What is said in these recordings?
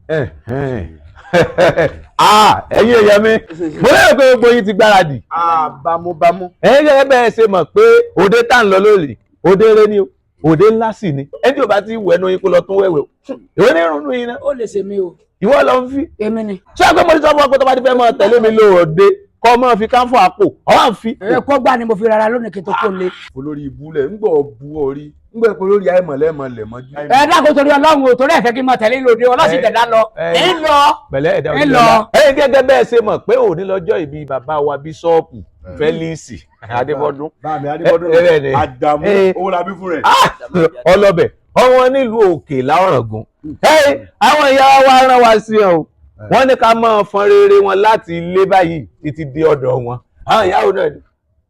ẹ̀yin èèyàn mi mo lérò pé gbogbo yín ti gbáradì. bámúbámú. ẹ̀yin gẹ́gẹ́ bẹ́ẹ̀ ṣe mọ̀ pé òde tá ń lọ lónìí òde eré ni o òde ńlá sì ni ẹni tí ò bá ti wẹ̀nu yín kó lọ tún wẹ̀wẹ̀ ìwé ní ìrùnú yín náà. ó lè ṣe mí o. ìwọ lọ ń fi. èmi ni. ṣé àgbẹ̀ mo ti sọ fún ọ pé tó bá ti fẹ́ máa tẹ̀lé mi lóò òde kọ́ máa fi káńfọ̀ àpò ọ̀wá ń fi. ẹ̀kọ́ gbà ni mo fi rárá lónìí kí n tó kó lé. olórí ibùlẹ̀ ń gbọ́ bu orí ń gbẹ́ pé olórí àìmọ̀lẹ́mọ̀lẹ̀ mọ́jú. ẹ dákun torí Ọlọ́run o torí ẹ̀fẹ́ kí n máa tẹ̀lé lóde ọlọ́sìn tẹ̀dá lọ. ẹ ń lọ. pẹ̀lẹ́ ẹ̀dá òjò lọ. ẹ̀yin gẹ́gẹ́ bẹ́ẹ̀ ṣe mọ̀ pé òní lọ́jọ́ ìbí bàbá wa bíṣọ́ọ̀pù Fẹ́líìsì Adébọ́dún. báàmì Adébọ́dún Àdàmú owó labí fún rẹ̀. ọlọ́bẹ̀ ọmọ nílùú Òkè Láọ̀ràngún. àwọn ìyá wa rán wa sí ọ wọ́n ní ká máa fọn rere wọn láti ilé báyìí títí dé ọ̀dọ̀ wọn.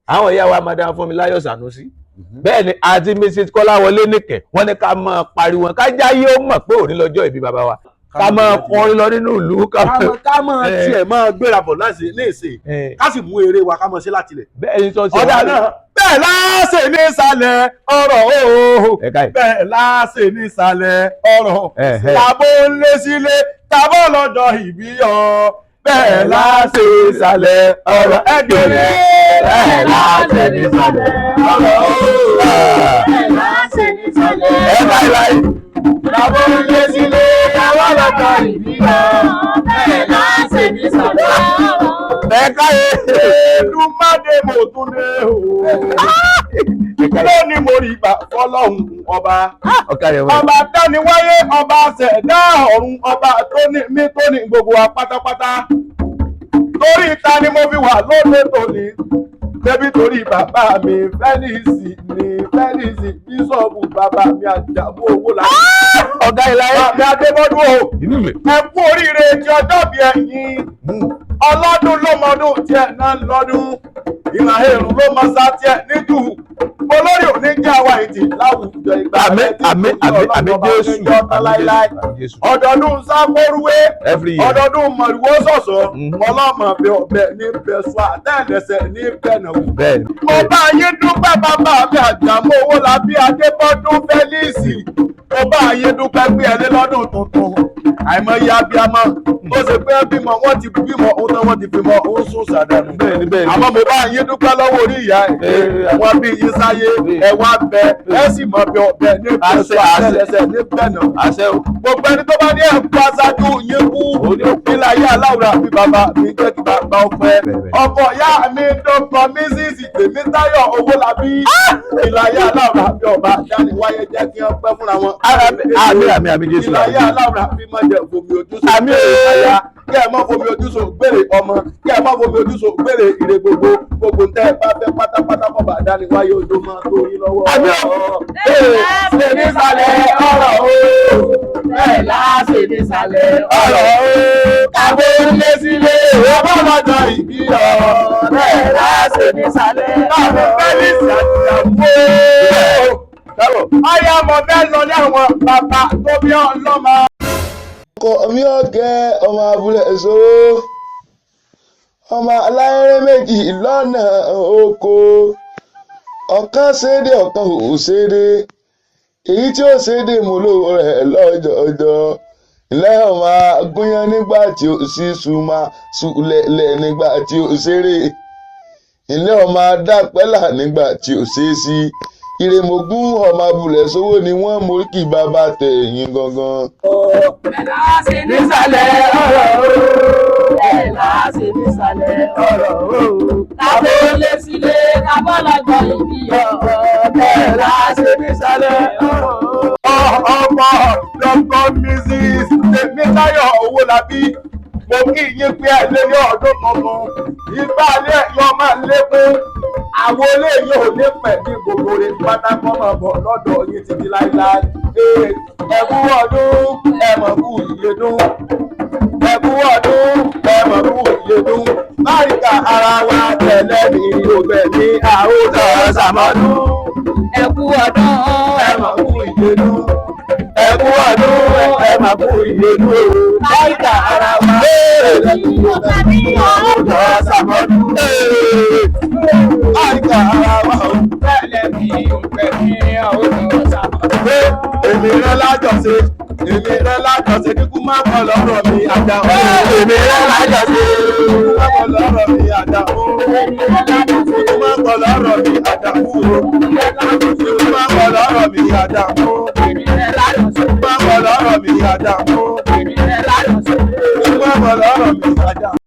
àwọn ìyá wa Madam Fúnmiláyọ̀ Sànúsí bẹ́ẹ̀ ni àti Mrs. Kọ́láwọlé Nìkẹ́ wọ́n ní ká máa pariwo ká jáyé ó mọ̀ pé òní lọ́jọ́ ìbí bàbá wa ká máa kọrin lọ nínú ìlú ká máa tiẹ̀ máa gbéra bọ̀ láti léèṣe ká sì mú eré wa ká máa ṣe láti ilẹ̀. bẹ́ẹ̀ ni tó ṣe ọ̀dà náà bẹ́ẹ̀ láṣẹ nísàlẹ̀ ọ̀rọ̀ ooo bẹ́ẹ̀ láṣẹ nísàlẹ̀ ọ̀rọ̀ tàbó lé sílé tàbó lọ́jọ́ ìbí ọ bẹ́ẹ̀ láṣẹ nísàlẹ̀ ọ̀rọ̀ ẹgbẹ̀rẹ̀ bẹ́ẹ̀ láṣẹ nísàlẹ̀ ọ̀rọ̀ ooo bẹ́ẹ̀ láṣẹ nísàlẹ̀ ọ̀rọ̀ tàbó lé sílé tàbó lọ́jọ́ ìbí ọ bẹ́ẹ̀ láṣẹ nísàlẹ̀ ọ̀rọ̀. Ẹ̀ka Èdùmàdé mo tún dé o. Lónìí mo rí ìgbà fọlọ́hún ọba. Ọba dání wáyé, ọba ṣẹ̀dá ọ̀run, ọba tó ní mí tó ní gbogbo wa pátápátá. Torí ìta ni mo fi wà lóde tòní. Débi torí bàbá mi Fẹ́líìsì ni Fẹ́líìsì bíṣọ̀bù bàbá mi Àjàmú Owólabí. Ọ̀gá Ìláyé. Àmì Adébọ́dún o. Ẹ kú oríire ti ọjọ́ bí ẹ̀yin. Ọlọ́dún ló mọdún tiẹ̀ náà lọ́dún. Ìlà èrò ló mọ sá tiẹ̀ níjù. Olórí òní jẹ́ àwa ìdí láwùjọ ìgbà rẹ̀ tí Jésù. Ọdọọdún sáfórúwé. Ọdọọdún mọ̀rìwó sọ̀sọ̀. Ọlọ́mọ bẹ ọbẹ̀ ní bẹ̀sùn àtẹ̀lẹsẹ̀ ní bẹ̀nàwó. Mo bá yín dúpẹ́ bàbá mi Àjàmú Owólabí Adébọ́dún Fẹ́líìsì. Mo bá yín dúpẹ́ pé ẹ lé lọ́dún tuntun. Àìmọye abiyamọ ó ṣe pé bímọ wọn ti bímọ òun náà wọn ti bímọ òun sún sàdánù. Àmọ́ mo bá yín dúpẹ́ lọ́wọ́ orí ìyá ẹ̀ wọ́n bí yín sáyé ẹ̀ wá bẹ ẹ̀ sì mọ̀ bí ọbẹ̀ ní ìpèsè àṣẹlẹsẹ̀ ní bẹ̀nà. Gbogbo ẹni tó bá ní ẹ̀kú aṣáájú yín kú nílẹ̀ ayé aláwùrà bí bàbá mi jẹ́ kí bàbá ọpẹ́. Ọkọ ìyá mi Dr. Mrs. Tèmítáyọ̀ Owólabí nílẹ̀ ayé aláwùrà bí ọba jáde wáyé jẹ́ kí wọ́n pẹ́ fúnra wọn. Nílẹ̀ ayé aláwùrà bí mọ̀ jẹ́ fomi ojú sọ àyà kí ẹ má fomi ojú sọ gbére ọmọ kí ẹ má fomi ojú sọ gbére ire gbogbo tẹ ẹ bá fẹ́ pátápátá kọ́ bá dání wáyé ojú máa tó yín lọ́wọ́. ṣe nísàlẹ̀ ọ̀rọ̀ o bẹ́ẹ̀ láṣẹ nísàlẹ̀ ọ̀rọ̀ o kàwé lé sílé ọmọ lọ́jọ́ ìbí ọ bẹ́ẹ̀ láṣẹ nísàlẹ̀ ọ̀rọ̀ Fẹ́líìsì Àjàmú. ọyá ọmọ bẹ́ẹ̀ lọ ní àwọn bàbá tó bí ọlọ́mọ. ọkọ mi ọ̀gẹ́ ọmọ abúlé ìṣòro ọmọ aláyẹrẹ méjì lọ́nà oko ọ̀kan ṣédè ọ̀kan ò ṣédè èyí tí ó ṣédè mú lówó rẹ̀ lọ́jọ́jọ́ ilé ọmọ agúnyán nígbà tí ó sì súnmọ́ sùlẹ̀lẹ̀ nígbà tí ó ṣeré ilé ọmọ adápẹ́là nígbà tí ó ṣe é sí ìrèmọ̀gún ọmọ abúlé sówó ni wọ́n mú kí bàbá tẹ̀yìn gangan. nísàlẹ̀ ọ̀rọ̀ o ẹ̀ láti nísàlẹ̀ ọ̀rọ̀ o tàbí lé sílé tàbí ọlọ́jọ́ ìbí ọ̀rọ̀ ẹ̀ láti nísàlẹ̀ ọ̀rọ̀ o. ọmọ Dr. Mrs. Tèmítáyọ̀ Owólabí mo kí yín pé ẹ lé ní ọdún tuntun ìgbà alẹ́ ẹ̀yọ́ máa ń lékún àwọn eléyìí ò ní pẹ̀ ní gbogbo rẹ̀ pátákó máa bọ̀ lọ́dọ̀ yín títí láíláí. ẹ̀kú ọdún ẹ̀mọ̀kú ìyẹdún ẹ̀kú ọdún ẹ̀mọ̀kú ìyẹdún máríkà ara wa tẹ̀lé ní ògbẹ́ ní àwùjọ sàmọ́dún. ẹ̀kú ọdún ẹ̀mọ̀kú ìyẹdún ẹ̀kú ọdún ẹ̀mọ̀kú ìyẹdún máríkà ara wa tẹ̀lé ní ògbẹ́ ní àwùjọ sàmọ́dún. Àìkà ara wa ò tẹ́lẹ̀ bí òpẹ́ ní àwùjọ sàmọ́dún. Èmi rẹ̀ lájọṣe kíkú máa bọ̀ lọ́rọ̀ mi àdàmú. Èmi rẹ̀ lájà sí. Máa bọ̀ lọ́rọ̀ mi àdàmú. Máa bọ̀ lọ́rọ̀ mi àdàmú. Máa bọ̀ lọ́rọ̀ mi àdàmú. Máa bọ̀ lọ́rọ̀ mi àdàmú. Máa bọ̀ lọ́rọ̀ mi àdàmú.